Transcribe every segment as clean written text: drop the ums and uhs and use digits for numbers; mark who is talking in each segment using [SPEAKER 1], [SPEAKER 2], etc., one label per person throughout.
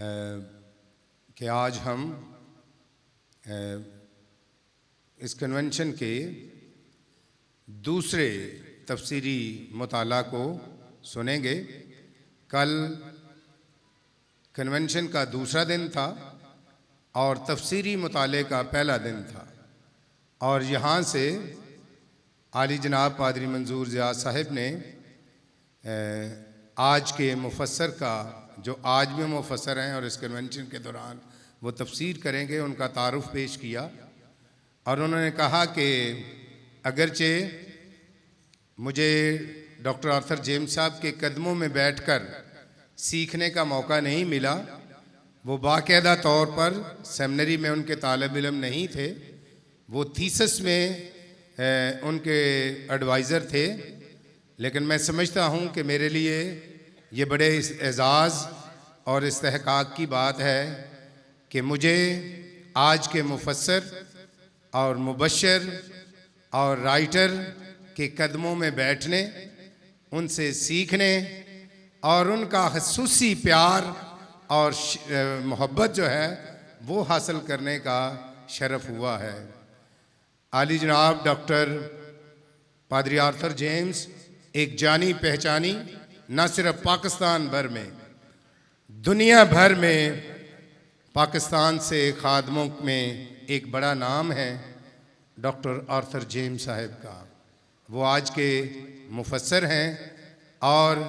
[SPEAKER 1] कि आज हम इस कन्वेंशन के दूसरे तफसीरी मुताला को सुनेंगे। कल कन्वेंशन का दूसरा दिन था और तफसीरी मुताले का पहला दिन था, और यहाँ से आली जनाब पादरी मंजूर ज़ियाद साहिब ने आज के मुफस्सर का, जो आज भी मुफस्सर हैं और इस कन्वेंशन के दौरान वो तफसीर करेंगे, उनका तारुफ पेश किया। और उन्होंने कहा कि अगरचे मुझे डॉक्टर आर्थर जेम्स साहब के कदमों में बैठकर सीखने का मौका नहीं मिला, वो बाकायदा तौर पर सेमिनरी में उनके तालिब इल्म नहीं थे, वो थीसिस में उनके एडवाइज़र थे, लेकिन मैं समझता हूँ कि मेरे लिए ये बड़े एज़ाज़ और इस्तेहकाक की बात है कि मुझे आज के मुफस्सर और मुबश्शिर और राइटर के कदमों में बैठने, उनसे सीखने और उनका ख़ुसूसी प्यार और मोहब्बत जो है वो हासिल करने का शरफ़ हुआ है। आली जनाब डॉक्टर पादरी आर्थर जेम्स एक जानी पहचानी, न सिर्फ पाकिस्तान भर में, दुनिया भर में पाकिस्तान से खादमों में एक बड़ा नाम है डॉक्टर आर्थर जेम्स साहब का। वो आज के मुफस्सर हैं और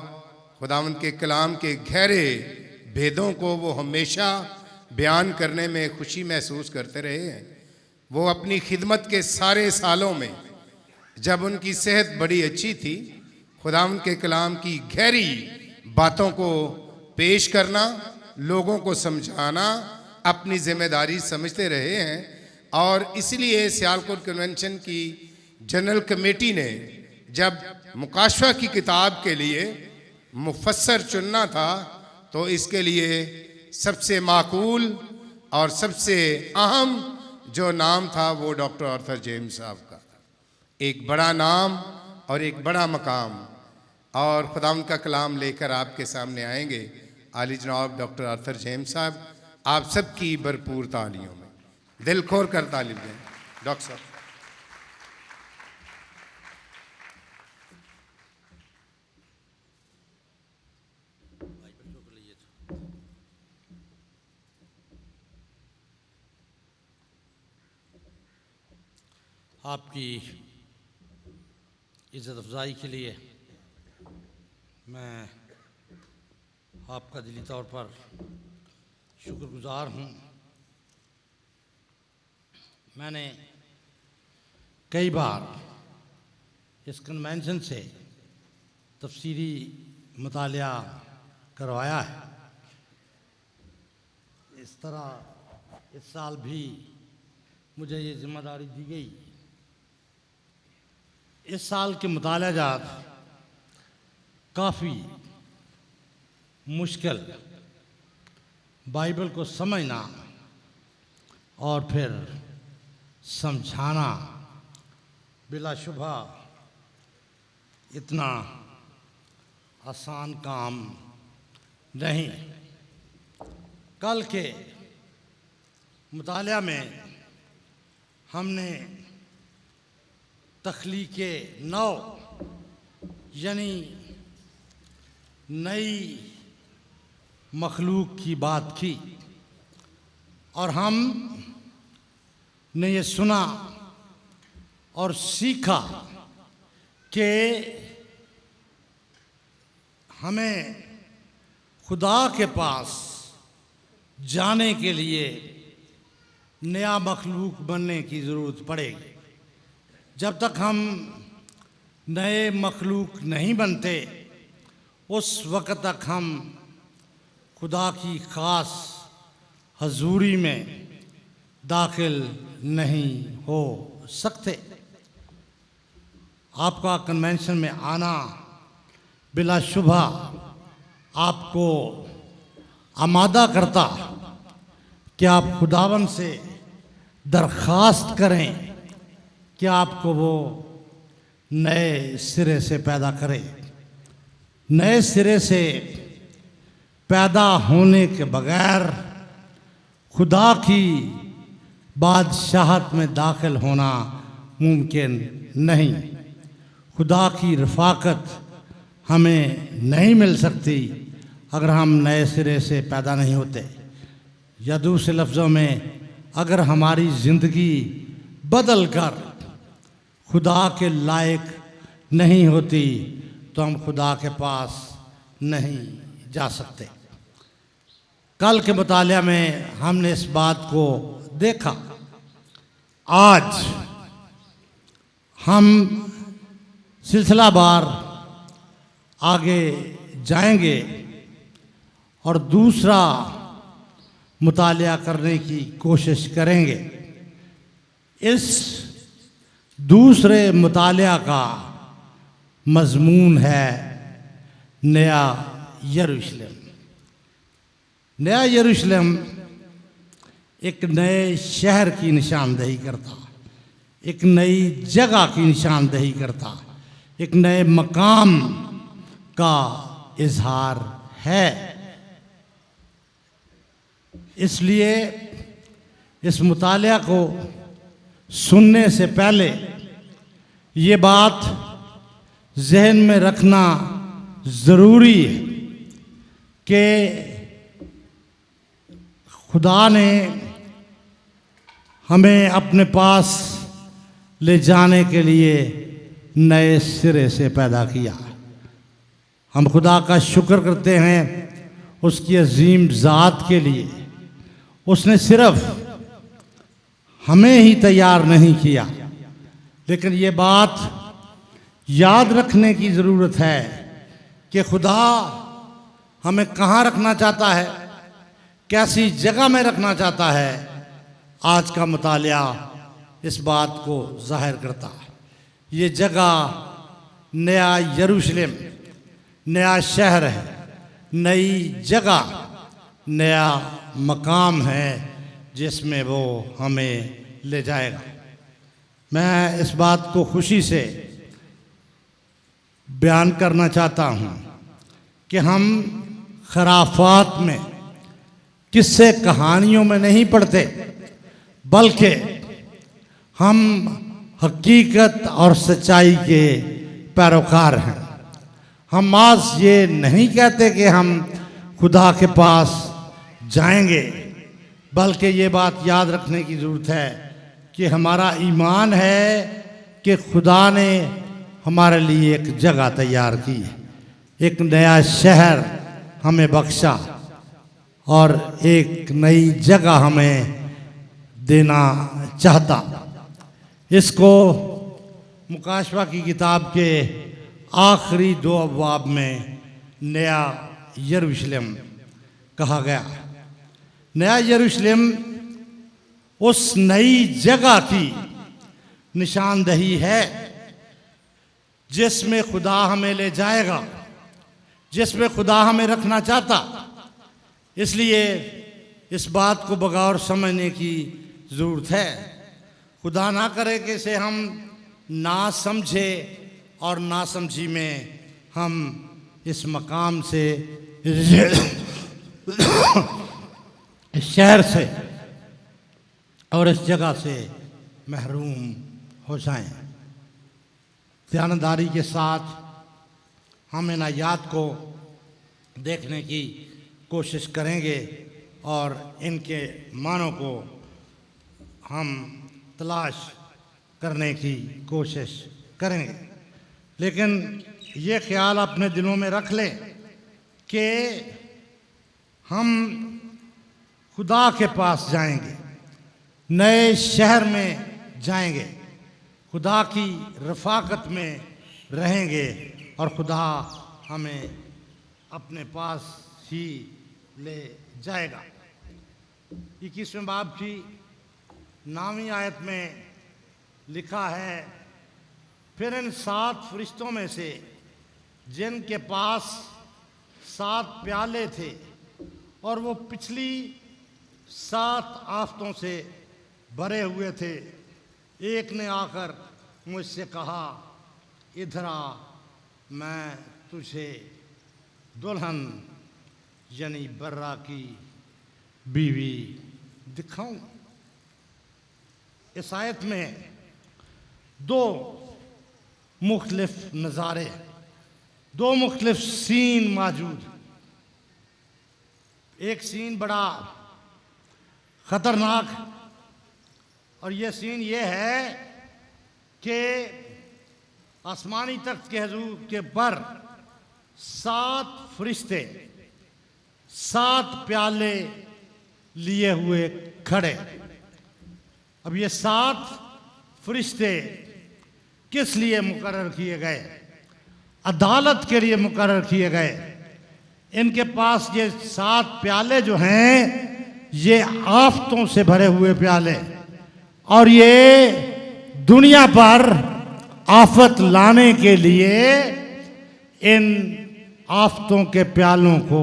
[SPEAKER 1] खुदावंद के कलाम के गहरे भेदों को वो हमेशा बयान करने में खुशी महसूस करते रहे हैं। वो अपनी खिदमत के सारे सालों में, जब उनकी सेहत बड़ी अच्छी थी, खुदावंद के कलाम की गहरी बातों को पेश करना, लोगों को समझाना अपनी जिम्मेदारी समझते रहे हैं। और इसलिए सियालकोट कन्वेंशन की जनरल कमेटी ने जब मुकाशवा की किताब के लिए मुफस्सर चुनना था, तो इसके लिए सबसे माकूल और सबसे अहम जो नाम था वो डॉक्टर आर्थर जेम्स साहब का। एक बड़ा नाम और एक बड़ा मकाम, और खुदावंद का कलाम लेकर आपके सामने आएंगे आली जनाब डॉक्टर आर्थर जेम्स साहब। आप सबकी भरपूर तालियों में दिल खोल कर तालीम दें। डॉक्टर साहब।
[SPEAKER 2] आपकी इज़्ज़त अफ़ज़ाई के लिए मैं आपका दिली तौर पर शुक्रगुज़ार हूँ। मैंने कई बार इस कन्वेंशन से तफसीरी मुतालिया करवाया है। इस तरह इस साल भी मुझे ये ज़िम्मेदारी दी गई। इस साल के मुताला जात काफ़ी मुश्किल, बाइबल को समझना और फिर समझाना बिलाशुबा इतना आसान काम नहीं। कल के मुतालिया में हमने तख्लीक़े नौ यानी नई मखलूक की बात की, और हम ने ये सुना और सीखा कि हमें खुदा के पास जाने के लिए नया मखलूक बनने की ज़रूरत पड़ेगी। जब तक हम नए मखलूक नहीं बनते, उस वक़्त तक हम खुदा की ख़ास हजूरी में दाखिल नहीं हो सकते। आपका कन्वेंशन में आना बिलाशुबा आपको आमादा करता कि आप खुदावन से दरख्वास्त करें कि आपको वो नए सिरे से पैदा करे, नए सिरे से पैदा होने के बगैर खुदा की बादशाहत में दाखिल होना मुमकिन नहीं। खुदा की रफ़ाकत हमें नहीं मिल सकती अगर हम नए सिरे से पैदा नहीं होते, या दूसरे लफ्ज़ों में अगर हमारी ज़िंदगी बदल कर खुदा के लायक नहीं होती तो हम खुदा के पास नहीं जा सकते। कल के मुतालिया में हमने इस बात को देखा। आज हम सिलसिलावार आगे जाएंगे और दूसरा मुतालिया करने की कोशिश करेंगे। इस दूसरे मुतालिया का मज़मून है नया यरूशलेम। नया यरूशलेम एक नए शहर की निशानदेही करता, एक नई जगह की निशानदेही करता, एक नए मकाम का इजहार है। इसलिए इस मुतालिया को सुनने से पहले ये बात जहन में रखना ज़रूरी है कि खुदा ने हमें अपने पास ले जाने के लिए नए सिरे से पैदा किया। हम खुदा का शुक्र करते हैं उसकी अजीम ज़ात के लिए। उसने सिर्फ हमें ही तैयार नहीं किया, लेकिन ये बात याद रखने की ज़रूरत है कि खुदा हमें कहाँ रखना चाहता है, कैसी जगह में रखना चाहता है। आज का मुतालिया इस बात को ज़ाहिर करता है। ये जगह नया यरूशलेम, नया शहर है, नई जगह, नया मकाम है जिसमें वो हमें ले जाएगा। मैं इस बात को खुशी से बयान करना चाहता हूँ कि हम खराफात में, किस्से कहानियों में नहीं पढ़ते, बल्कि हम हकीकत और सच्चाई के पैरोकार हैं। हम आज ये नहीं कहते कि हम खुदा के पास जाएंगे, बल्कि ये बात याद रखने की ज़रूरत है कि हमारा ईमान है कि खुदा ने हमारे लिए एक जगह तैयार की है, एक नया शहर हमें बख्शा और एक नई जगह हमें देना चाहता। इसको मुकाशवा की किताब के आखिरी 2 अबवाब में नया यरूशलेम कहा गया। नया यरूशलेम उस नई जगह की निशानदेही है जिसमें खुदा हमें ले जाएगा, जिसमें खुदा हमें रखना चाहता। इसलिए इस बात को बगौर समझने की ज़रूरत है। खुदा ना करे कि इसे हम ना समझे और ना समझी में हम इस मकाम से, इस शहर से और इस जगह से महरूम हो जाएं। ध्यानदारी के साथ हम इन आयात को देखने की कोशिश करेंगे और इनके मानों को हम तलाश करने की कोशिश करेंगे। लेकिन ये ख्याल अपने दिलों में रख लें कि हम खुदा के पास जाएंगे, नए शहर में जाएंगे, खुदा की रफ़ाकत में रहेंगे और खुदा हमें अपने पास ही ले जाएगा। 21वें बाब की 9वीं आयत में लिखा है, फिर इन 7 फरिश्तों में से जिनके पास 7 प्याले थे और वो पिछली 7 आफतों से भरे हुए थे, एक ने आकर मुझसे कहा, इधर आ, मैं तुझे दुल्हन यानी बर्रा की बीवी दिखाऊं। इस आयत में दो मुख्तलिफ नज़ारे, दो मुख्तलिफ सीन मौजूद। एक सीन बड़ा ख़तरनाक, और यह सीन ये है कि आसमानी तख्त के हुजूर के पर 7 फरिश्ते 7 प्याले लिए हुए खड़े। अब ये 7 फरिश्ते किस लिए मुकर्रर किए गए? अदालत के लिए मुकर्रर किए गए। इनके पास ये 7 प्याले जो हैं ये आफतों से भरे हुए प्याले, और ये दुनिया पर आफत लाने के लिए इन आफतों के प्यालों को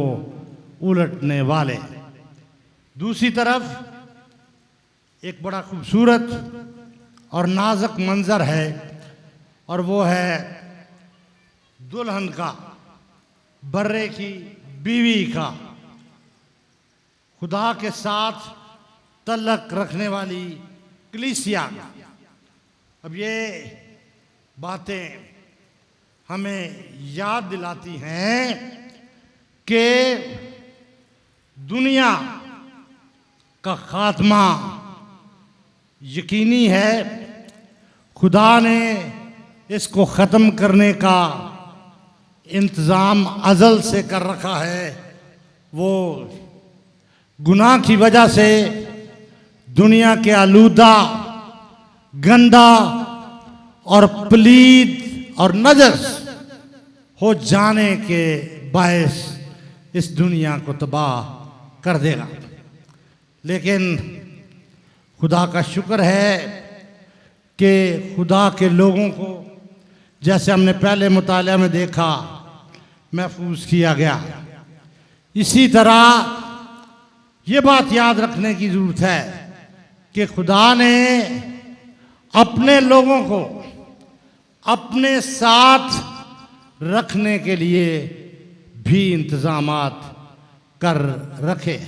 [SPEAKER 2] उलटने वाले। दूसरी तरफ एक बड़ा खूबसूरत और नाजुक मंजर है, और वो है दुल्हन का, बर्रे की बीवी का, खुदा के साथ तल्लक रखने वाली कलीसिया का। अब ये बातें हमें याद दिलाती हैं कि दुनिया का खात्मा यकीनी है। खुदा ने इसको ख़त्म करने का इंतज़ाम अज़ल से कर रखा है। वो गुनाह की वजह से दुनिया के आलूदा, गंदा और पलीद और नजस हो जाने के बायस इस दुनिया को तबाह कर देगा। लेकिन खुदा का शुक्र है कि खुदा के लोगों को, जैसे हमने पहले मुताले में देखा, महफूज किया गया। इसी तरह ये बात याद रखने की ज़रूरत है कि खुदा ने अपने लोगों को अपने साथ रखने के लिए भी इंतज़ामात कर रखे,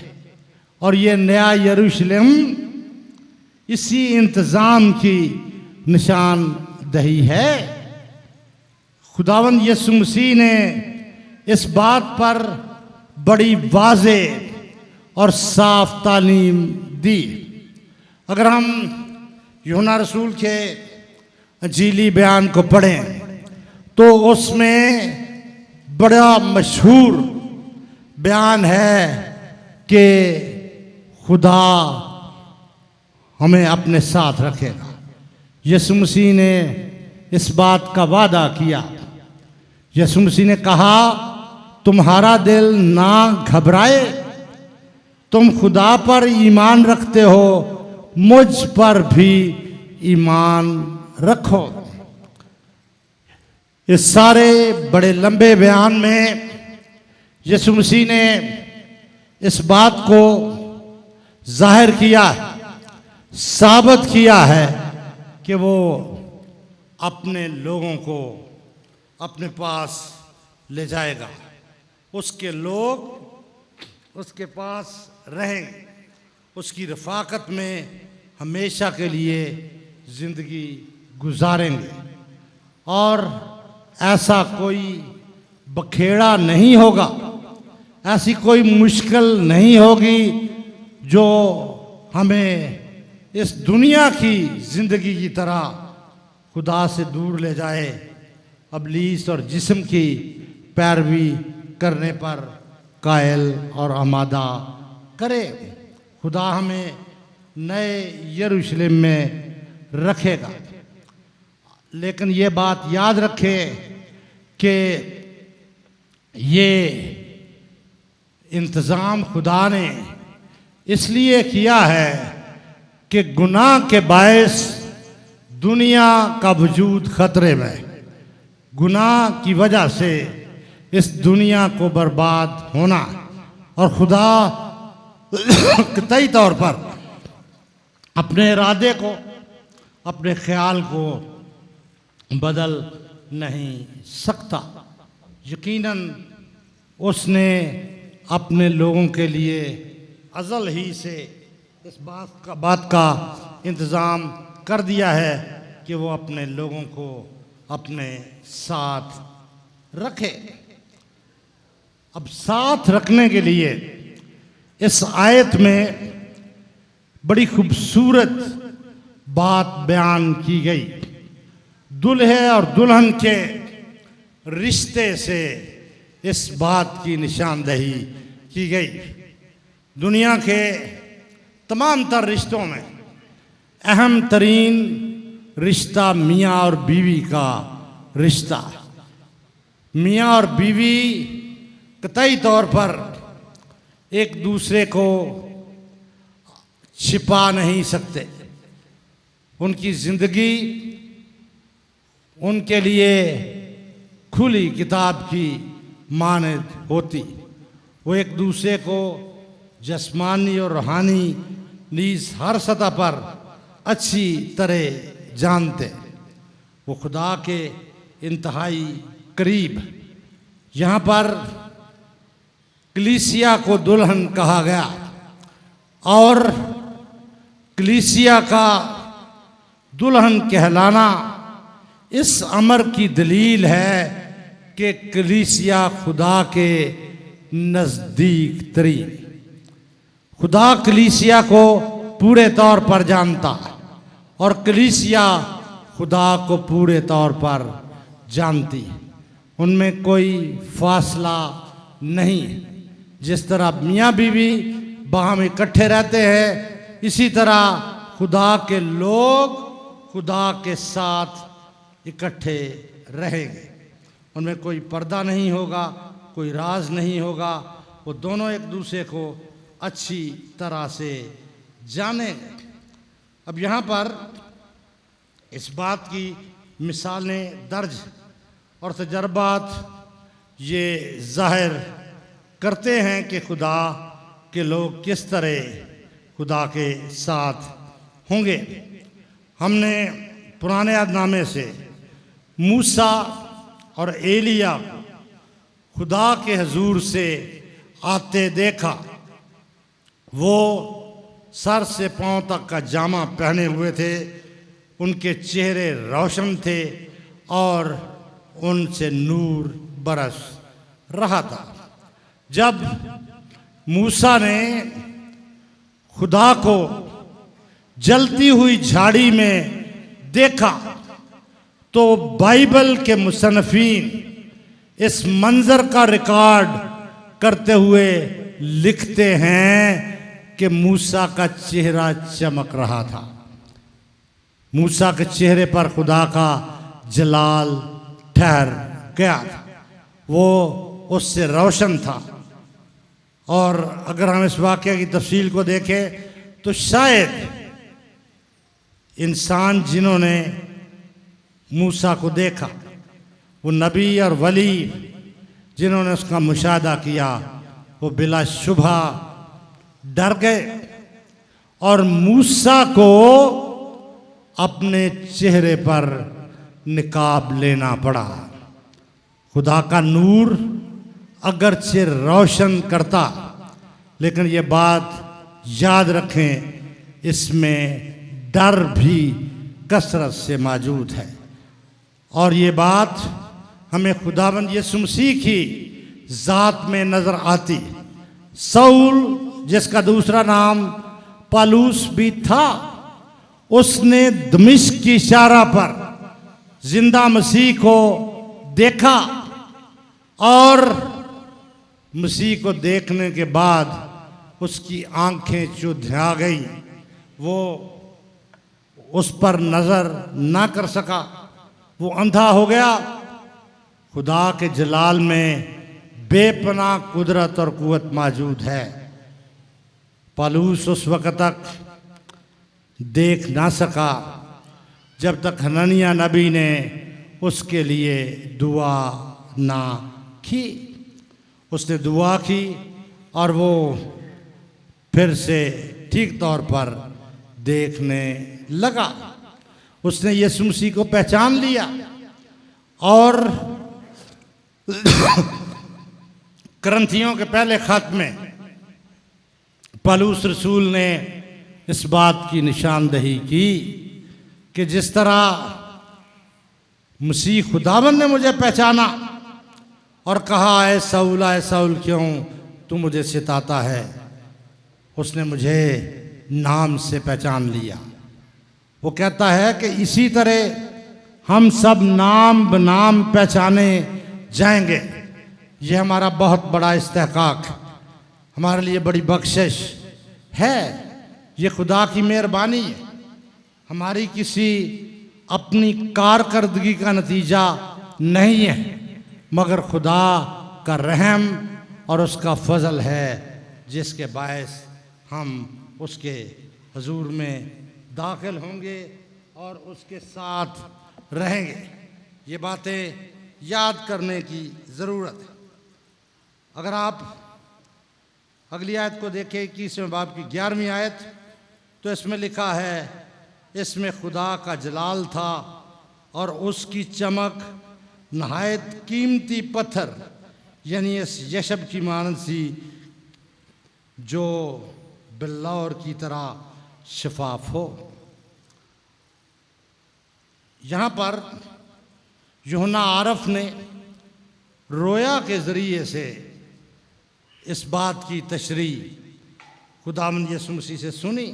[SPEAKER 2] और ये नया यरूशलेम इसी इंतज़ाम की निशानदही है। खुदावंद यीशु मसीह ने इस बात पर बड़ी वाज़े और साफ तालीम दी। अगर हम यूहन्ना रसूल के अंजीली बयान को पढ़ें तो उसमें बड़ा मशहूर बयान है कि खुदा हमें अपने साथ रखेगा। यीशु मसीह ने इस बात का वादा किया। यीशु मसीह ने कहा, तुम्हारा दिल ना घबराए, तुम खुदा पर ईमान रखते हो, मुझ पर भी ईमान रखो। इस सारे बड़े लंबे बयान में यीशु मसीह ने इस बात को जाहिर किया, साबित किया है कि वो अपने लोगों को अपने पास ले जाएगा। उसके लोग उसके पास रहेंगे, उसकी रफ़ाकत में हमेशा के लिए ज़िंदगी गुजारेंगे, और ऐसा कोई बखेड़ा नहीं होगा, ऐसी कोई मुश्किल नहीं होगी जो हमें इस दुनिया की ज़िंदगी की तरह खुदा से दूर ले जाए, अबलीस और जिस्म की पैरवी करने पर कायल और आमादा करे। खुदा हमें नए यरूशलेम में रखेगा। लेकिन ये बात याद रखें कि ये इंतज़ाम खुदा ने इसलिए किया है कि गुनाह के बायस दुनिया का वजूद ख़तरे में, गुनाह की वजह से इस दुनिया को बर्बाद होना, और खुदा कतई तौर पर अपने इरादे को, अपने ख्याल को बदल नहीं सकता। यकीनन उसने अपने लोगों के लिए अज़ल ही से इस बात का इंतज़ाम कर दिया है कि वो अपने लोगों को अपने साथ रखे। अब साथ रखने के लिए इस आयत में बड़ी खूबसूरत बात बयान की गई। दुल्हे और दुल्हन के रिश्ते से इस बात की निशानदेही की गई। दुनिया के तमाम तर रिश्तों में अहम तरीन रिश्ता मियाँ और बीवी का रिश्ता। मियाँ और बीवी कतई तौर पर एक दूसरे को छिपा नहीं सकते। उनकी ज़िंदगी उनके लिए खुली किताब की मानद होती। वो एक दूसरे को जिस्मानी और रूहानी नीज़ हर सतह पर अच्छी तरह जानते। वो खुदा के इंतहाई करीब। यहाँ पर कलीसिया को दुल्हन कहा गया और कलीसिया का दुल्हन कहलाना इस अमर की दलील है कि कलीसिया खुदा के नज़दीक तरीन। खुदा कलीसिया को पूरे तौर पर जानता और कलीसिया खुदा को पूरे तौर पर जानती। उनमें कोई फासला नहीं। जिस तरह मियाँ बीवी बाहम इकट्ठे रहते हैं, इसी तरह खुदा के लोग खुदा के साथ इकट्ठे रहेंगे। उनमें कोई पर्दा नहीं होगा, कोई राज नहीं होगा। वो दोनों एक दूसरे को अच्छी तरह से जानेंगे। अब यहाँ पर इस बात की मिसालें दर्ज और तजर्बात ये ज़ाहिर करते हैं कि खुदा के लोग किस तरह खुदा के साथ होंगे। हमने पुराने अहदनामे से मूसा और एलिया खुदा के हजूर से आते देखा। वो सर से पांव तक का जामा पहने हुए थे। उनके चेहरे रोशन थे और उनसे नूर बरस रहा था। जब मूसा ने खुदा को जलती हुई झाड़ी में देखा तो बाइबल के मुसन्निफीन इस मंजर का रिकॉर्ड करते हुए लिखते हैं कि मूसा का चेहरा चमक रहा था। मूसा के चेहरे पर खुदा का जलाल ठहर गया था। वो उससे रोशन था। और अगर हम इस वाक़े की तफसील को देखें तो शायद इंसान जिन्होंने मूसा को देखा, वो नबी और वली जिन्होंने उसका मुशाहदा किया, वो बिलाशुबहा डर गए और मूसा को अपने चेहरे पर निकाब लेना पड़ा। खुदा का नूर अगरचे रोशन करता, लेकिन ये बात याद रखें, इसमें डर भी कसरत से मौजूद है। और ये बात हमें खुदावंद यीशु मसीह की ज़ात में नज़र आती। सऊल, जिसका दूसरा नाम पालूस भी था, उसने दमिश्क की शारा पर जिंदा मसीह को देखा और मसीह को देखने के बाद उसकी आंखें चुधिया गई। वो उस पर नज़र ना कर सका, वो अंधा हो गया। खुदा के जलाल में बेपनाह कुदरत और कुव्वत मौजूद है। पालूस उस वक़्त तक देख ना सका जब तक हननिया नबी ने उसके लिए दुआ ना की। उसने दुआ की और वो फिर से ठीक तौर पर देखने लगा। उसने यीशु मसीह को पहचान लिया और करंथियों के पहले खत में पौलुस रसूल ने इस बात की निशानदही की कि जिस तरह मसीह खुदावन ने मुझे पहचाना और कहा, ऐ साउल क्यों तू मुझे सिताता है, उसने मुझे नाम से पहचान लिया। वो कहता है कि इसी तरह हम सब नाम बनाम पहचाने जाएंगे। ये हमारा बहुत बड़ा इस्तेहकाक, हमारे लिए बड़ी बख्शिश है। ये खुदा की मेहरबानी है, हमारी किसी अपनी कारकर्दगी का नतीजा नहीं है, मगर खुदा का रहम और उसका फजल है, जिसके बायस हम उसके हुजूर में दाखिल होंगे और उसके साथ रहेंगे। ये बातें याद करने की ज़रूरत है। अगर आप अगली आयत को देखें, 21वें बाब की 11वीं आयत, तो इसमें लिखा है, इसमें खुदा का जलाल था और उसकी चमक नहायत कीमती पत्थर, यानी इस यशब की मानद सी जो बिल्लौर की तरह शफाफ हो। यहाँ पर यूहन्ना आरफ ने रोया के ज़रिए से इस बात की तशरीह खुदावंद यीशु मसीह से सुनी,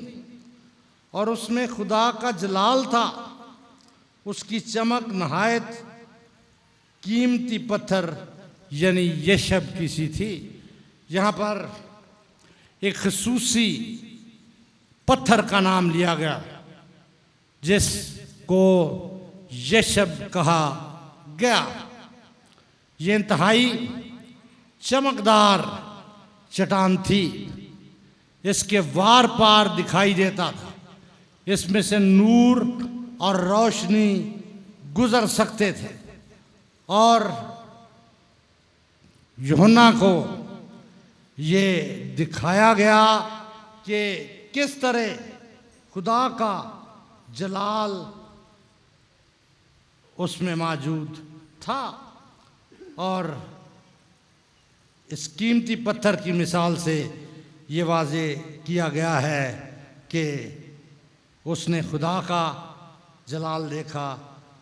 [SPEAKER 2] और उसमें खुदा का जलाल था, उसकी चमक नहायत कीमती पत्थर यानी यशब की सी थी। यहाँ पर एक खसूसी पत्थर का नाम लिया गया जिसको यशब कहा गया। ये इंतहाई चमकदार चट्टान थी, इसके वार पार दिखाई देता था, इसमें से नूर और रोशनी गुजर सकते थे। और यूहन्ना को ये दिखाया गया कि किस तरह खुदा का जलाल उसमें मौजूद था। और इस कीमती पत्थर की मिसाल से ये वाज़े किया गया है कि उसने खुदा का जलाल देखा,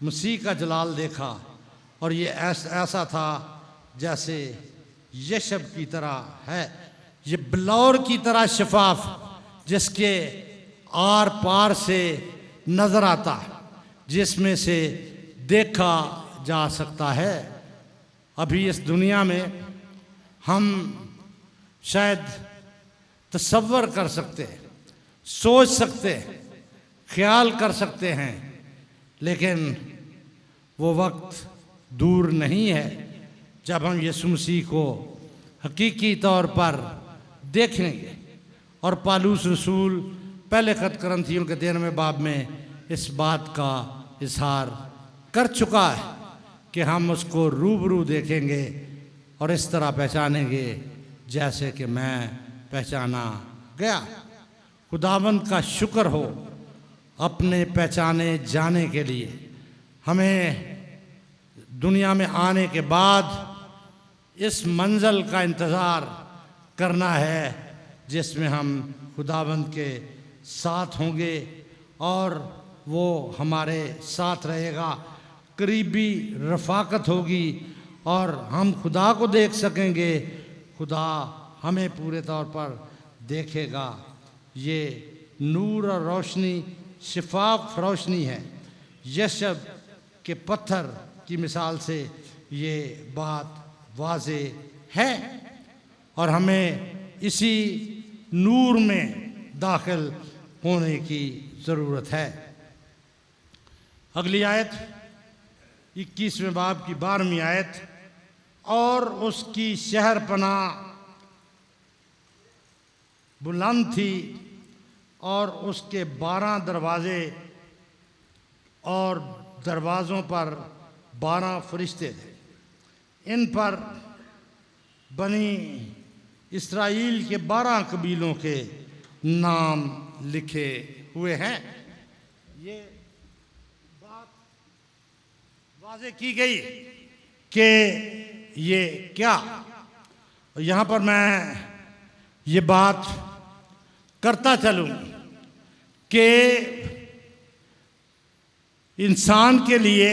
[SPEAKER 2] मसीह का जलाल देखा, और ये ऐसा था जैसे यशब की तरह है। ये बिल्लौर की तरह शफाफ, जिसके आर पार से नज़र आता है, जिसमें से देखा जा सकता है। अभी इस दुनिया में हम शायद तसव्वुर कर सकते हैं, सोच सकते हैं, ख्याल कर सकते हैं, लेकिन वो वक्त दूर नहीं है जब हम यीशु मसीह को हकीकी तौर पर देखेंगे। और पौलुस रसूल पहले खत करंथियों के 13वें बाब में इस बात का इजहार कर चुका है कि हम उसको रूबरू देखेंगे और इस तरह पहचानेंगे जैसे कि मैं पहचाना गया। खुदावंद का शुक्र हो अपने पहचाने जाने के लिए। हमें दुनिया में आने के बाद इस मंजिल का इंतज़ार करना है जिसमें हम खुदावंद के साथ होंगे और वो हमारे साथ रहेगा, करीबी रफ़ाकत होगी और हम खुदा को देख सकेंगे, खुदा हमें पूरे तौर पर देखेगा। ये नूर और रोशनी शिफाफ रोशनी है। यशब के पत्थर की मिसाल से ये बात वाज़े है और हमें इसी नूर में दाखिल होने की ज़रूरत है। अगली आयत 21वें बाब की 12वीं आयत, और उसकी शहरपना बुलंद थी और उसके 12 दरवाजे और दरवाज़ों पर 12 फरिश्ते थे। इन पर बनी इस्राएल के 12 कबीलों के नाम लिखे हुए हैं। ये बात वाज़े की गई कि ये क्या और यहाँ पर मैं ये बात करता चलूँ कि इंसान के लिए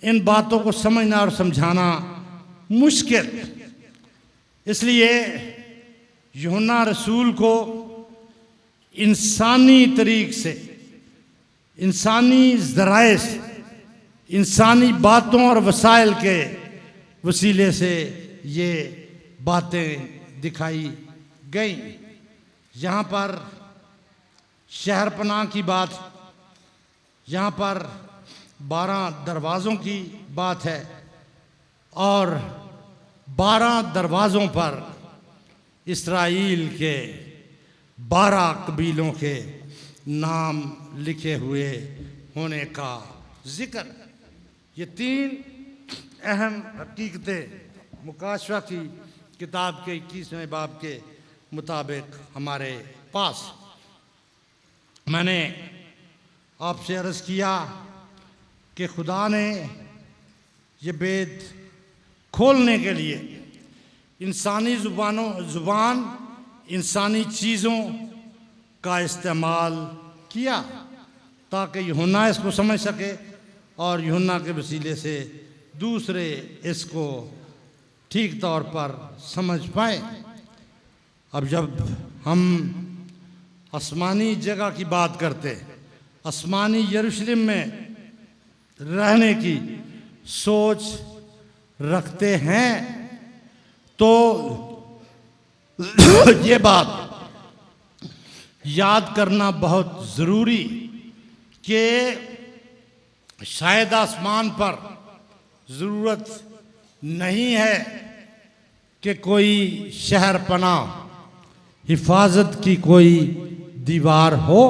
[SPEAKER 2] इन बातों को समझना और समझाना मुश्किल, इसलिए यूहन्ना रसूल को इंसानी तरीक़ से, इंसानी ज़राए से, इंसानी बातों और वसाइल के वसीले से ये बातें दिखाई गई। यहाँ पर शहर पनाह की बात, यहाँ पर 12 दरवाज़ों की बात है और 12 दरवाज़ों पर इस्राईल के 12 कबीलों के नाम लिखे हुए होने का जिक्र। ये 3 अहम हकीकतें मुकाशवा की किताब के 21वें बाब के मुताबिक हमारे पास। मैंने आपसे अर्ज़ किया कि खुदा ने ये भेद खोलने के लिए इंसानी ज़ुबान, इंसानी चीज़ों का इस्तेमाल किया ताकि यूहन्ना इसको समझ सके और यूहन्ना के वसीले से दूसरे इसको ठीक तौर पर समझ पाए। अब जब हम आसमानी जगह की बात करते, आसमानी यरूशलेम में रहने की सोच रखते हैं तो ये बात याद करना बहुत ज़रूरी कि शायद आसमान पर ज़रूरत नहीं है कि कोई शहर पनाह हिफाजत की कोई दीवार हो,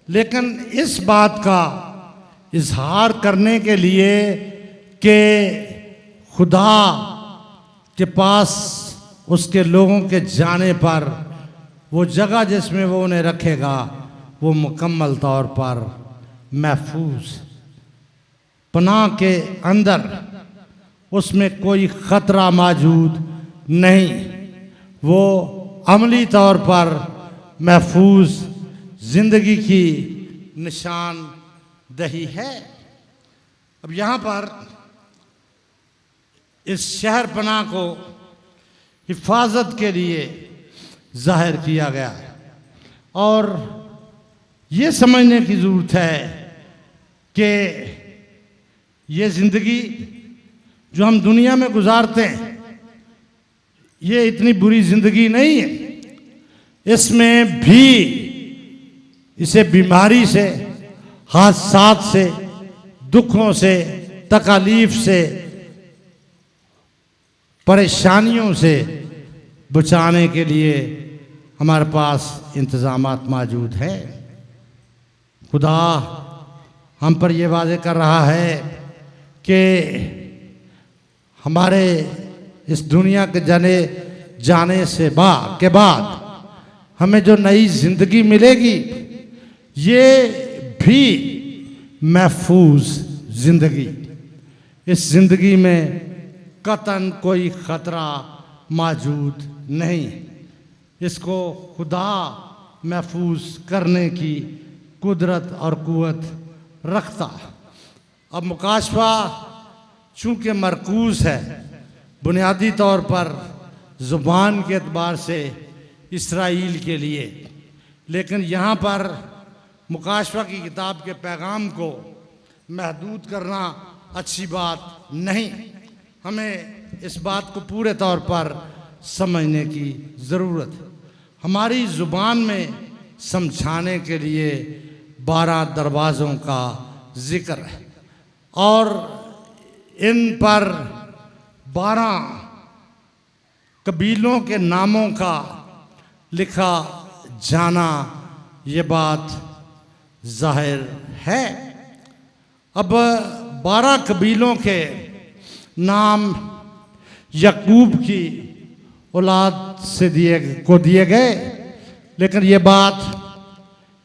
[SPEAKER 2] लेकिन इस बात का इजहार करने के लिए कि खुदा के पास उसके लोगों के जाने पर वो जगह जिसमें वो उन्हें रखेगा वो मुकम्मल तौर पर महफूज, पनाह के अंदर, उसमें कोई ख़तरा मौजूद नहीं, वो अमली तौर पर महफूज ज़िंदगी की निशानदही है। अब यहाँ पर इस शहर पनाह को हिफाजत के लिए ज़ाहिर किया गया और ये समझने की ज़रूरत है कि ये ज़िंदगी जो हम दुनिया में गुजारते हैं ये इतनी बुरी ज़िंदगी नहीं है। इसमें भी इसे बीमारी से, हादसात से, दुखों से, तकलीफ से, परेशानियों से बचाने के लिए हमारे पास इंतज़ामात मौजूद हैं। खुदा हम पर यह वाज़ेह कर रहा है कि हमारे इस दुनिया के जाने से के बाद हमें जो नई ज़िंदगी मिलेगी ये भी महफूज ज़िंदगी, इस ज़िंदगी में कतन कोई ख़तरा मौजूद नहीं, इसको खुदा महफूज करने की कुदरत और कुव्वत रखता। अब मुकाशवा चूँकि मरकूज़ है बुनियादी तौर पर ज़ुबान के एतबार से इस्राईल के लिए, लेकिन यहाँ पर मुकाशवा की किताब के पैगाम को महदूद करना अच्छी बात नहीं। हमें इस बात को पूरे तौर पर समझने की ज़रूरत। हमारी ज़ुबान में समझाने के लिए 12 दरवाज़ों का ज़िक्र है और इन पर 12 कबीलों के नामों का लिखा जाना ये बात ज़ाहिर है। अब 12 कबीलों के नाम याकूब की औलाद से दिए गए, लेकिन ये बात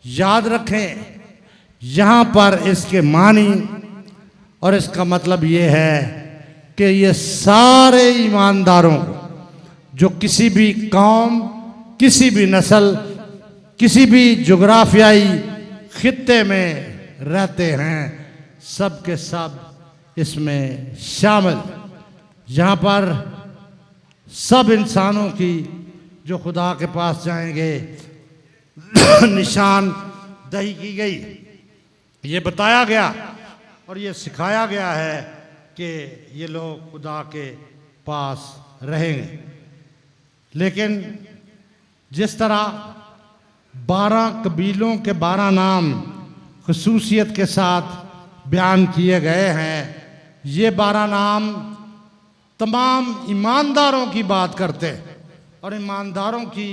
[SPEAKER 2] याद रखें यहाँ पर इसके मानी और इसका मतलब ये है कि ये सारे ईमानदारों को, जो किसी भी कौम, किसी भी नस्ल, किसी भी जोग्राफियाई खित्ते में रहते हैं, सब के सब इसमें शामिल। यहाँ पर सब इंसानों की जो खुदा के पास जाएंगे निशान दही की गई। ये बताया गया और ये सिखाया गया है कि ये लोग खुदा के पास रहेंगे। लेकिन जिस तरह 12 कबीलों के 12 नाम खसूसियत के साथ बयान किए गए हैं, ये 12 नाम तमाम ईमानदारों की बात करते हैं और ईमानदारों की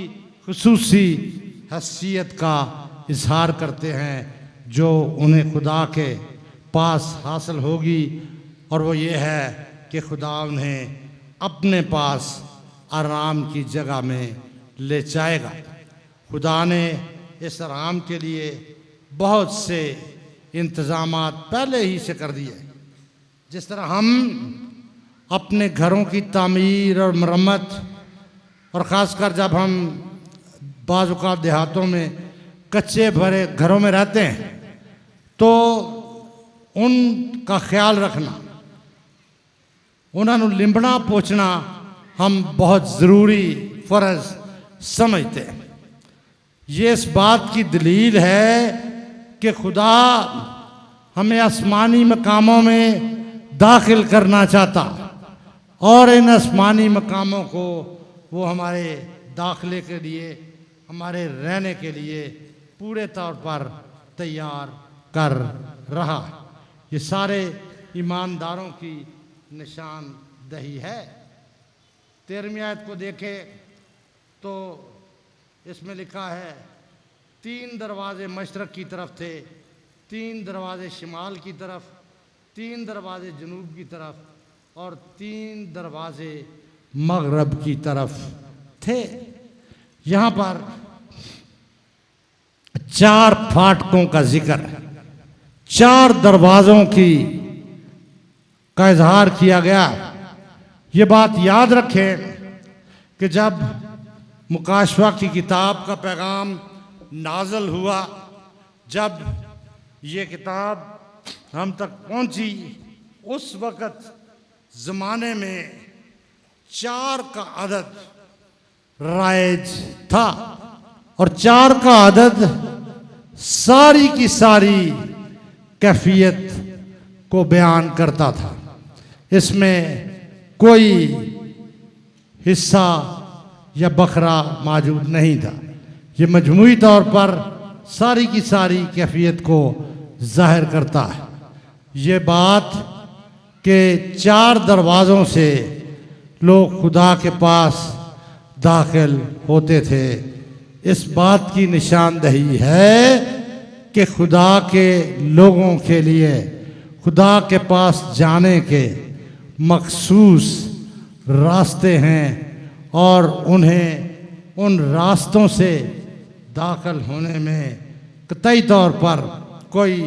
[SPEAKER 2] खसूसी हैसियत का इजहार करते हैं जो उन्हें खुदा के पास हासिल होगी, और वो ये है कि खुदा उन्हें अपने पास आराम की जगह में ले जाएगा। खुदा ने इस आराम के लिए बहुत से इंतज़ामात पहले ही से कर दिए। जिस तरह हम अपने घरों की तामीर और मरम्मत, और ख़ासकर जब हम बाज़ औक़ात देहातों में कच्चे भरे घरों में रहते हैं, तो उनका ख्याल रखना, उन्होंने लिंबना पोछना हम बहुत ज़रूरी फ़र्ज़ समझते हैं। ये इस बात की दलील है कि खुदा हमें आसमानी मकामों में दाखिल करना चाहता, और इन आसमानी मकामों को वो हमारे दाखिले के लिए, हमारे रहने के लिए पूरे तौर पर तैयार कर रहा। ये सारे ईमानदारों की निशानदही है। 13वीं आयत को देखें तो इसमें लिखा है 3 दरवाजे मशरक़ की तरफ थे, 3 दरवाजे शिमाल की तरफ, 3 दरवाजे जनूब की तरफ और 3 दरवाजे मगरब की तरफ थे। यहाँ पर 4 फाटकों का जिक्र है, 4 दरवाज़ों का इजहार किया गया। ये बात याद रखें कि जब मुकाशवा की किताब का पैगाम नाज़िल हुआ, जब ये किताब हम तक पहुंची, उस वक़्त ज़माने में 4 का अदद राइज था, और 4 का अदद सारी की सारी कैफियत को बयान करता था। इसमें कोई हिस्सा या बखरा मौजूद नहीं था। ये मजमूई तौर पर सारी की सारी कैफियत को जाहिर करता है। ये बात कि 4 दरवाज़ों से लोग खुदा के पास दाखिल होते थे, इस बात की निशानदही है कि खुदा के लोगों के लिए खुदा के पास जाने के मखसूस रास्ते हैं, और उन्हें उन रास्तों से दाखिल होने में कतई तौर पर कोई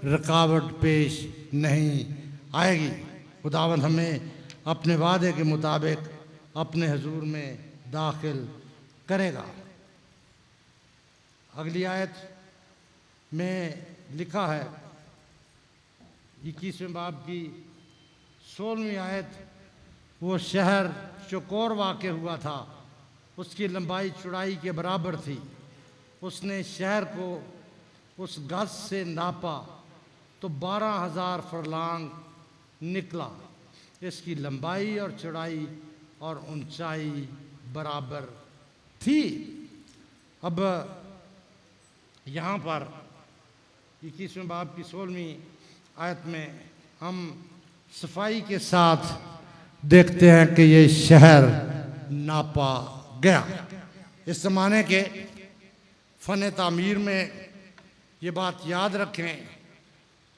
[SPEAKER 2] रुकावट पेश नहीं आएगी। खुदावंद हमें अपने वादे के मुताबिक अपने हुजूर में दाखिल करेगा। अगली आयत में लिखा है 21वें बाब की 16वीं आयत, वो शहर चौकोर वाक़ हुआ था, उसकी लंबाई चौड़ाई के बराबर थी। उसने शहर को उस गज से नापा तो 12,000 फरलांग निकला। इसकी लंबाई और चौड़ाई और ऊंचाई बराबर थी। अब यहाँ पर 21वें बाब की 16वीं आयत में हम सफाई के साथ देखते हैं कि ये शहर नापा गया। इस ज़माने के फ़न तामीर में ये बात याद रखें,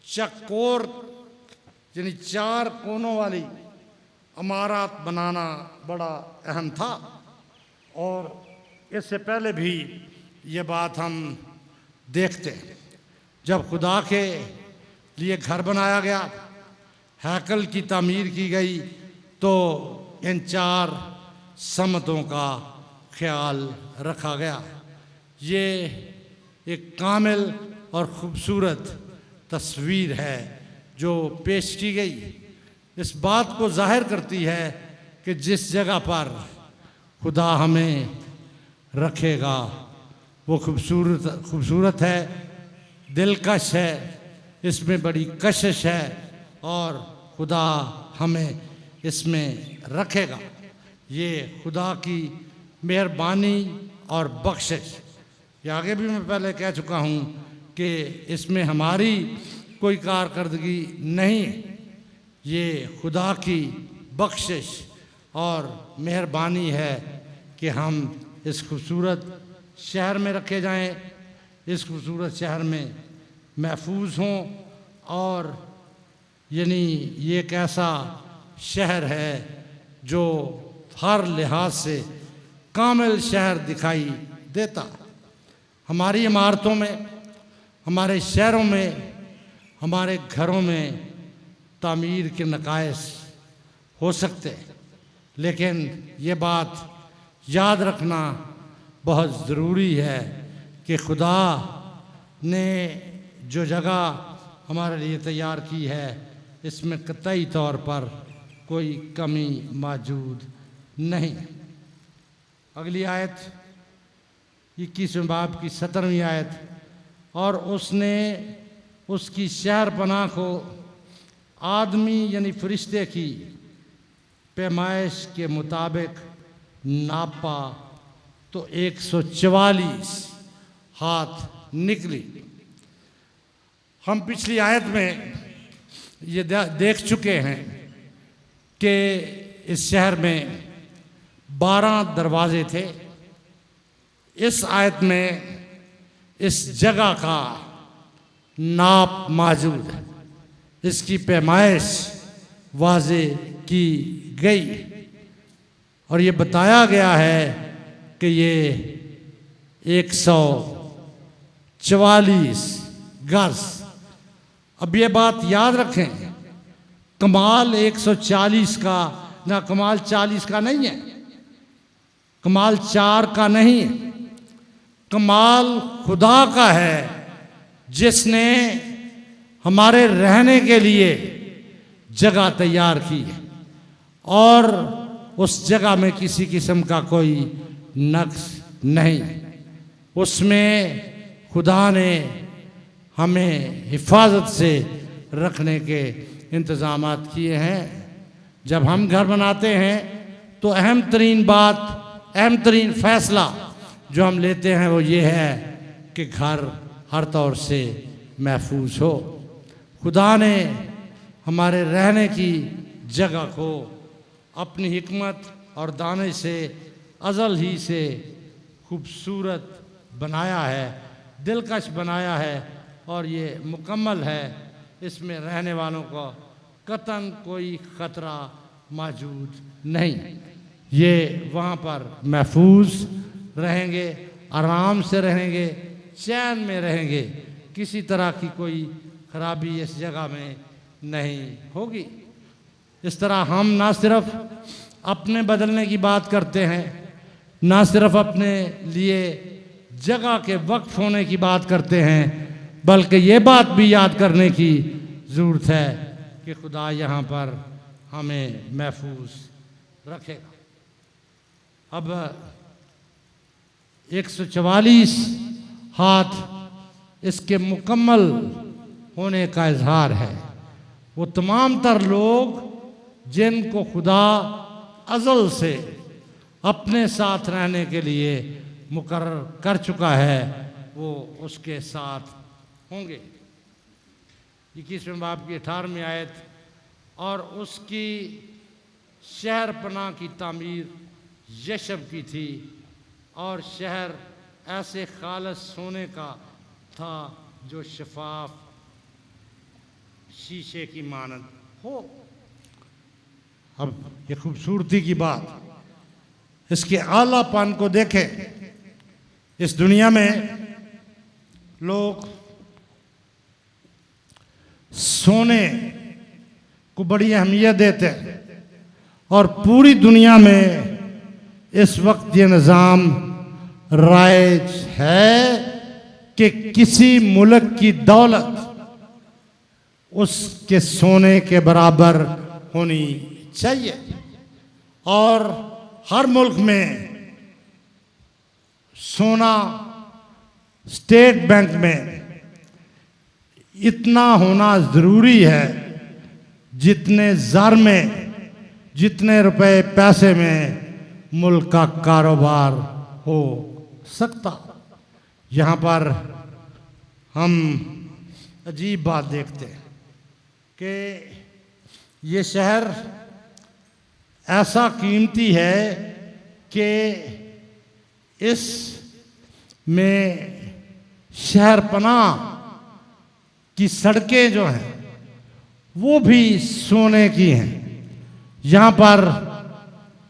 [SPEAKER 2] चकोर यानी 4 कोनों वाली इमारत बनाना बड़ा अहम था, और इससे पहले भी ये बात हम देखते हैं। जब खुदा के लिए घर बनाया गया, हैकल की तामीर की गई, तो इन 4 समतों का ख्याल रखा गया। ये एक कामिल और ख़ूबसूरत तस्वीर है जो पेश की गई। इस बात को ज़ाहिर करती है कि जिस जगह पर खुदा हमें रखेगा वो खूबसूरत है, दिलकश है, इसमें बड़ी कशिश है और खुदा हमें इसमें रखेगा। ये खुदा की मेहरबानी और बख्शिश, ये आगे भी मैं पहले कह चुका हूँ कि इसमें हमारी कोई कारकर्दगी नहीं, ये खुदा की बख्शिश और मेहरबानी है कि हम इस खूबसूरत शहर में रखे जाएं, इस खूबसूरत शहर में महफूज हों। और यानी ये एक ऐसा शहर है जो हर लिहाज से कामिल शहर दिखाई देता। हमारी इमारतों में, हमारे शहरों में, हमारे घरों में तामीर के नकाइस हो सकते, लेकिन ये बात याद रखना बहुत ज़रूरी है कि खुदा ने जो जगह हमारे लिए तैयार की है इसमें कतई तौर पर कोई कमी मौजूद नहीं। अगली आयत 21वें बाब की 17वीं आयत, और उसने उसकी शहर पनाह को आदमी यानी फरिश्ते की पैमाइश के मुताबिक नापा तो 144 हाथ निकली। हम पिछली आयत में ये देख चुके हैं कि इस शहर में 12 दरवाजे थे। इस आयत में इस जगह का नाप मौजूद है, इसकी पैमाइश वाज़े की गई और ये बताया गया है कि ये 144 गज। अब ये बात याद रखें, कमाल 140 का ना, कमाल 40 का नहीं है, कमाल 4 का नहीं है, कमाल खुदा का है जिसने हमारे रहने के लिए जगह तैयार की है और उस जगह में किसी किस्म का कोई नक्श नहीं। उसमें खुदा ने हमें हिफाजत से रखने के इंतज़ामात किए हैं। जब हम घर बनाते हैं तो अहम तरीन बात, अहम तरीन फ़ैसला जो हम लेते हैं वो ये है कि घर हर तौर से महफूज हो। खुदा ने हमारे रहने की जगह को अपनी हिकमत और दाने से अज़ल ही से खूबसूरत बनाया है, दिलकश बनाया है और ये मुकम्मल है। इसमें रहने वालों को कतन कोई ख़तरा मौजूद नहीं। ये वहाँ पर महफूज रहेंगे, आराम से रहेंगे, चैन में रहेंगे, किसी तरह की कोई खराबी इस जगह में नहीं होगी। इस तरह हम ना सिर्फ अपने बदलने की बात करते हैं, ना सिर्फ अपने लिए जगह के वक्फ होने की बात करते हैं, बल्कि ये बात भी याद करने की ज़रूरत है कि खुदा यहाँ पर हमें महफूज रखेगा। अब 144 हाथ इसके मुकम्मल होने का इजहार है। वो तमाम तर लोग जिनको खुदा अज़ल से अपने साथ रहने के लिए मुकर्रर कर चुका है वो उसके साथ होंगे। 21वें बाब की 18वीं आयत, और उसकी शहर पनाह की तामीर यशब की थी और शहर ऐसे खालस सोने का था जो शफाफ शीशे की मानद हो। अब ये खूबसूरती की बात, इसके आलापन को देखें। इस दुनिया में लोग सोने को बड़ी अहमियत देते हैं और पूरी दुनिया में इस वक्त ये निज़ाम राइज है कि किसी मुल्क की दौलत उसके सोने के बराबर होनी चाहिए। और हर मुल्क में सोना स्टेट बैंक में इतना होना ज़रूरी है जितने ज़र में, जितने रुपए पैसे में मुल्क का कारोबार हो सकता। यहाँ पर हम अजीब बात देखते हैं कि ये शहर ऐसा कीमती है कि इस में शहर पनाह की सड़कें जो हैं वो भी सोने की हैं। यहाँ पर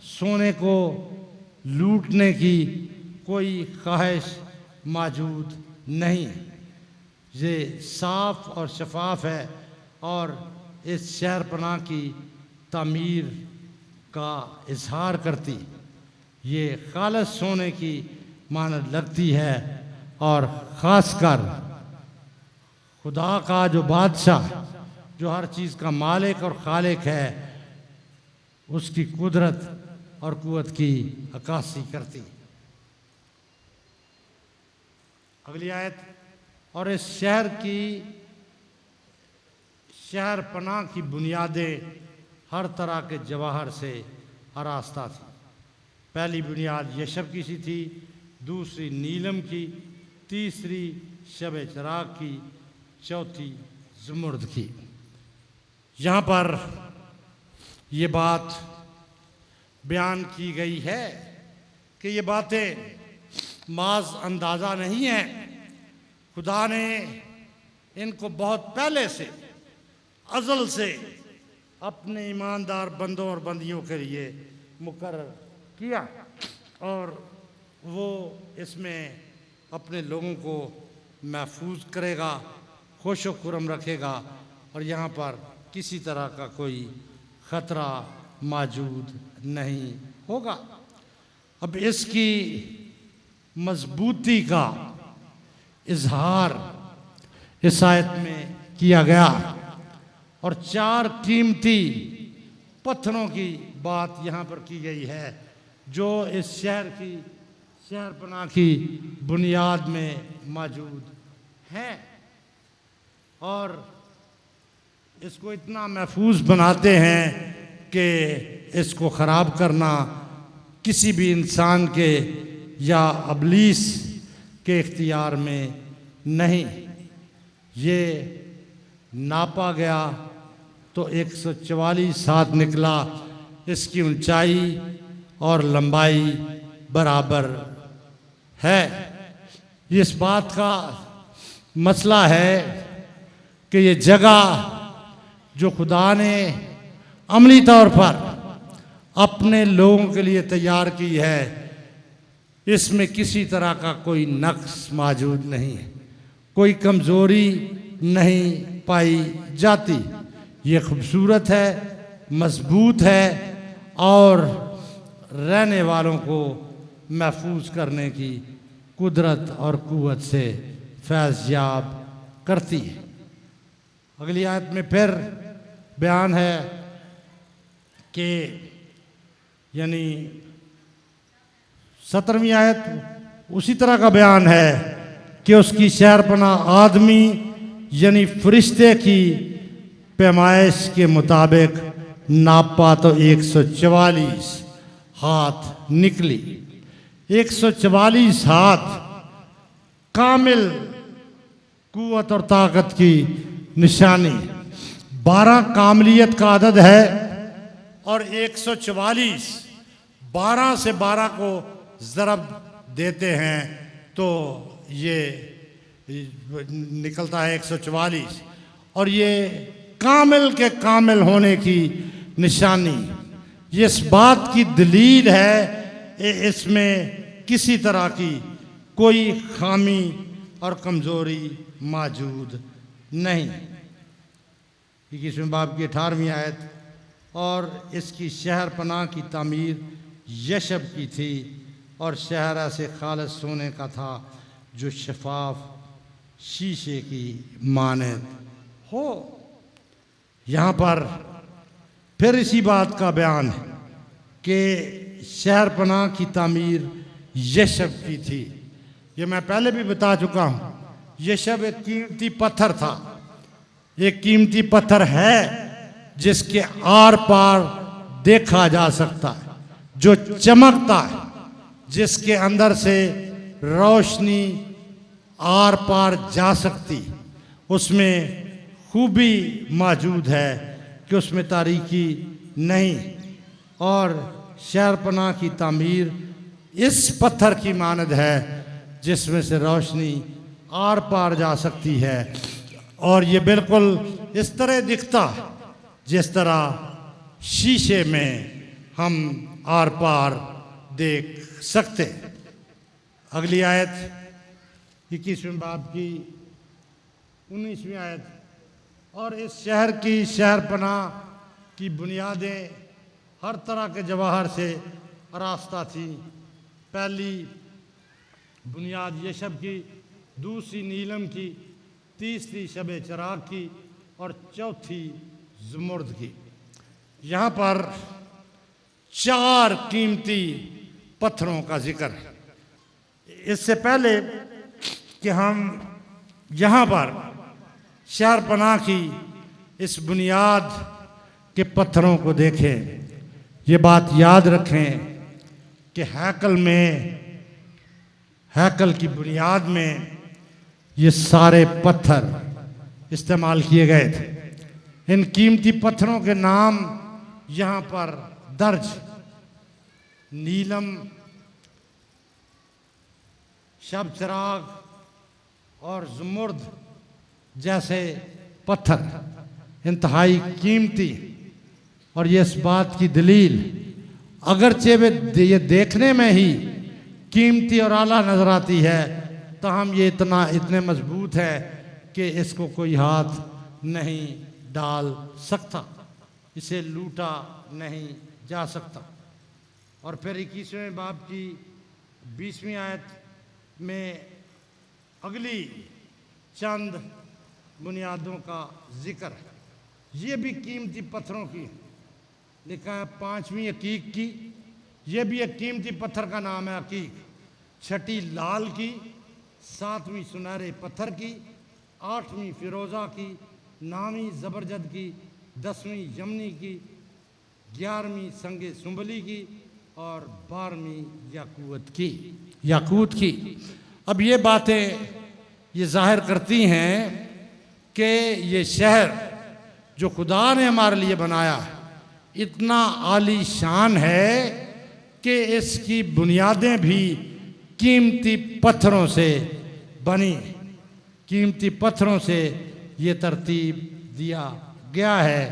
[SPEAKER 2] सोने को लूटने की कोई ख्वाहिश मौजूद नहीं है। ये साफ और शफाफ है और इस शहर पनाह की तामीर का इजहार करती, ये खालिस सोने की मानद लगती है। और ख़ासकर खुदा का जो बादशाह, जो हर चीज़ का मालिक और खालिक है, उसकी कुदरत और कुव्वत की अक्कासी करती। अगली आयत, और इस शहर की शहर पनाह की बुनियादें हर तरह के जवाहर से आरास्ता थी। पहली बुनियाद यशब की सी थी, दूसरी नीलम की, तीसरी शब चराग की, चौथी ज़ुमर्द की। यहाँ पर ये बात बयान की गई है कि ये बातें माज अंदाज़ा नहीं हैं। खुदा ने इनको बहुत पहले से, अज़ल से अपने ईमानदार बंदों और बंदियों के लिए मुकर्रर किया और वो इसमें अपने लोगों को महफूज करेगा, खुश व खुर्रम रखेगा और यहाँ पर किसी तरह का कोई ख़तरा मौजूद नहीं होगा। अब इसकी मजबूती का इजहार इस आयत में किया गया और 4 कीमती पत्थरों की बात यहाँ पर की गई है जो इस शहर पनाह की बुनियाद में मौजूद हैं और इसको इतना महफूज बनाते हैं कि इसको ख़राब करना किसी भी इंसान के या अबलीस के इख्तियार में नहीं। ये नापा गया तो 144 हाथ निकला। इसकी ऊंचाई और लंबाई बराबर है। इस बात का मसला है कि ये जगह जो खुदा ने अमली तौर पर अपने लोगों के लिए तैयार की है, इसमें किसी तरह का कोई नक्स मौजूद नहीं है, कोई कमज़ोरी नहीं पाई जाती। ये खूबसूरत है, मजबूत है और रहने वालों को महफूज करने की कुदरत और कुव्वत से फैज़याब करती है। अगली आयत में फिर बयान है कि यानी 17वीं आयत उसी तरह का बयान है कि उसकी शहरपनाह आदमी यानी फरिश्ते की पैमाइश के मुताबिक नापा तो 144 हाथ निकली। 144 हाथ कामिल कुव्वत और ताकत की निशानी। 12 कामलियत का अदद है और 144 12 से 12 को ज़रब देते हैं तो ये निकलता है 144 और ये कामिल के कामिल होने की निशानी। ये इस बात की दलील है इसमें किसी तरह की कोई खामी और कमज़ोरी मौजूद नहीं। 21वें बाब की 18वीं आयत, और इसकी शहर पनाह की तामीर यशब की थी और शहर ऐसे खालिस सोने का था जो शफाफ शीशे की मानद हो। यहाँ पर फिर इसी बात का बयान है कि शहर पनाह की तामीर यशब की थी। ये मैं पहले भी बता चुका हूँ, यशब एक कीमती पत्थर था, एक कीमती पत्थर है जिसके आर पार देखा जा सकता है, जो चमकता है, जिसके अंदर से रोशनी आर पार जा सकती। उसमें खूबी मौजूद है कि उसमें तारीकी नहीं। और शहर पनाह की तामीर इस पत्थर की मानद है जिसमें से रोशनी आर पार जा सकती है। और ये बिल्कुल इस तरह दिखता जिस तरह शीशे में हम आर पार देख सकते। अगली आयत 21वें बाब की 19वीं आयत। और इस शहर की शहर पनाह की बुनियादें हर तरह के जवाहर से आरास्ता थी। पहली बुनियाद यशब की, दूसरी नीलम की, तीसरी शबे चराग की और चौथी ज़ुमुर्द की। यहाँ पर 4 कीमती पत्थरों का जिक्र है। इससे पहले कि हम यहाँ पर शहर पनाह की इस बुनियाद के पत्थरों को देखें, ये बात याद रखें कि हैकल की बुनियाद में ये सारे पत्थर इस्तेमाल किए गए थे। इन कीमती पत्थरों के नाम यहाँ पर दर्ज: नीलम, शब चराग और ज़ुमुर्द जैसे पत्थर इंतहाई कीमती। और ये इस बात की दलील, अगरचे वे ये देखने में ही कीमती और आला नजर आती है, ताहम ये इतने मजबूत है कि इसको कोई हाथ नहीं डाल सकता, इसे लूटा नहीं जा सकता। और फिर 21वें बाब की 20वीं आयत में अगली चंद बुनियादों का जिक्र है। ये भी कीमती पत्थरों की लिखा है। 5वीं अकीक की, ये भी एक कीमती पत्थर का नाम है अकीक। 6ठी लाल की, 7वीं सुनहरे पत्थर की, 8वीं फिरोज़ा की, 9वीं ज़बरजद की, 10वीं यमनी की, 11वीं संगे सुंबली की और 12वीं याकूत की। अब ये बातें ये जाहिर करती हैं कि ये शहर जो खुदा ने हमारे लिए बनाया इतना आली शान है कि इसकी बुनियादें भी कीमती पत्थरों से बनी। कीमती पत्थरों से ये तरतीब दिया गया है।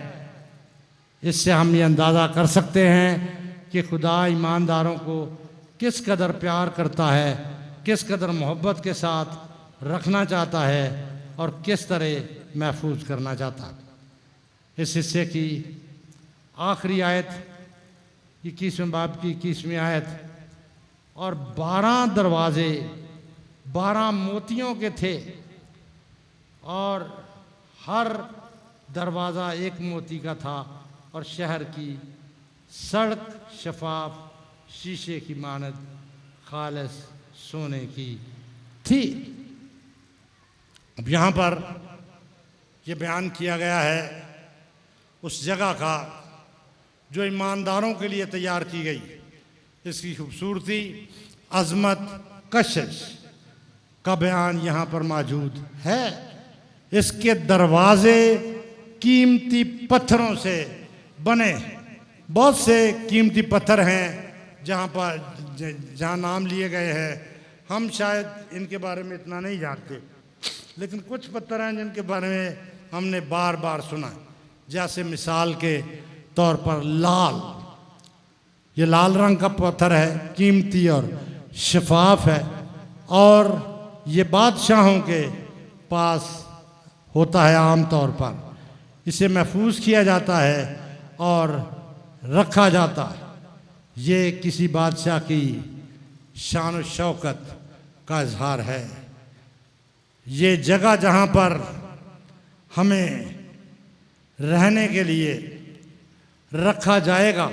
[SPEAKER 2] इससे हम ये अंदाज़ा कर सकते हैं कि खुदा ईमानदारों को किस कदर प्यार करता है, किस कदर मोहब्बत के साथ रखना चाहता है और किस तरह महफूज करना चाहता है। इस हिस्से की आखिरी आयत 21वें बाब की 21वीं आयत। और 12 दरवाजे 12 मोतियों के थे और हर दरवाज़ा एक मोती का था और शहर की सड़क शफाफ शीशे की मानद खालिस सोने की थी। अब यहाँ पर यह बयान किया गया है उस जगह का जो ईमानदारों के लिए तैयार की गई। इसकी खूबसूरती, अज़मत, कशिश का बयान यहाँ पर मौजूद है। इसके दरवाजे कीमती पत्थरों से बने। बहुत से कीमती पत्थर हैं जहाँ नाम लिए गए हैं। हम शायद इनके बारे में इतना नहीं जानते, लेकिन कुछ पत्थर हैं जिनके बारे में हमने बार बार सुना। जैसे मिसाल के तौर पर लाल, ये लाल रंग का पत्थर है, कीमती और शफाफ है और ये बादशाहों के पास होता है। आम तौर पर इसे महफूज किया जाता है और रखा जाता है। ये किसी बादशाह की शान और शौकत का इजहार है। ये जगह जहाँ पर हमें रहने के लिए रखा जाएगा,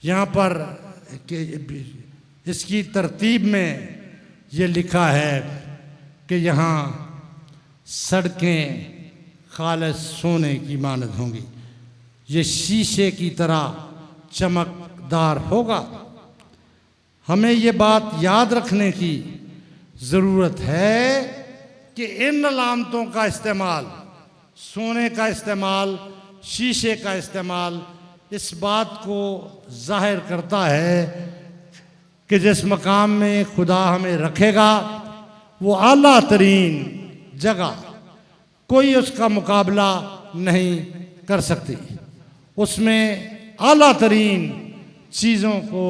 [SPEAKER 2] यहाँ पर इसकी तरतीब में ये लिखा है कि यहाँ सड़कें खालिस सोने की मानद होंगी, ये शीशे की तरह चमकदार होगा। हमें ये बात याद रखने की ज़रूरत है कि इन अलामतों का इस्तेमाल, सोने का इस्तेमाल, शीशे का इस्तेमाल इस बात को जाहिर करता है कि जिस मकाम में खुदा हमें रखेगा वो आला तरीन जगह, कोई उसका मुकाबला नहीं कर सकती। उसमें आला तरीन चीज़ों को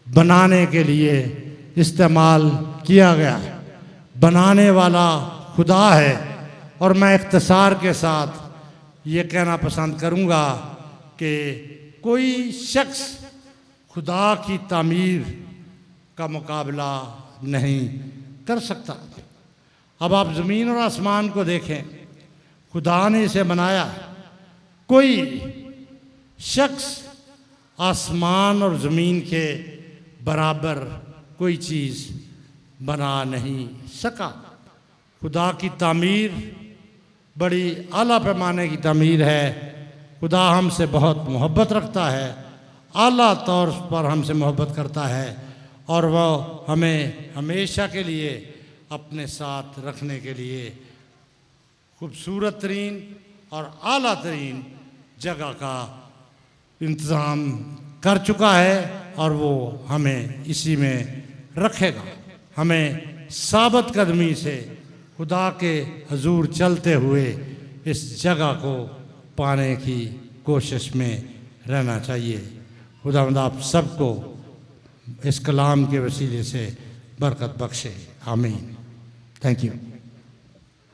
[SPEAKER 2] बनाने के लिए इस्तेमाल किया गया है। बनाने वाला खुदा है। और मैं इख्तिसार के साथ ये कहना पसंद करूँगा कि कोई शख्स खुदा की तामीर का मुकाबला नहीं कर सकता। अब आप ज़मीन और आसमान को देखें, खुदा ने इसे बनाया। कोई शख्स आसमान और ज़मीन के बराबर कोई चीज़ बना नहीं सका। खुदा की तामीर बड़ी आला पैमाने की तामीर है। खुदा हमसे बहुत मोहब्बत रखता है, आला तौर पर हमसे मोहब्बत करता है और वह हमें हमेशा के लिए अपने साथ रखने के लिए खूबसूरत तरीन और आला तरीन जगह का इंतज़ाम कर चुका है और वो हमें इसी में रखेगा। हमें साबित कदमी से खुदा के हजूर चलते हुए इस जगह को पाने की कोशिश में रहना चाहिए। खुदावंद आप सबको इस कलाम के वसीले से बरकत बख्शे। आमीन। Thank you.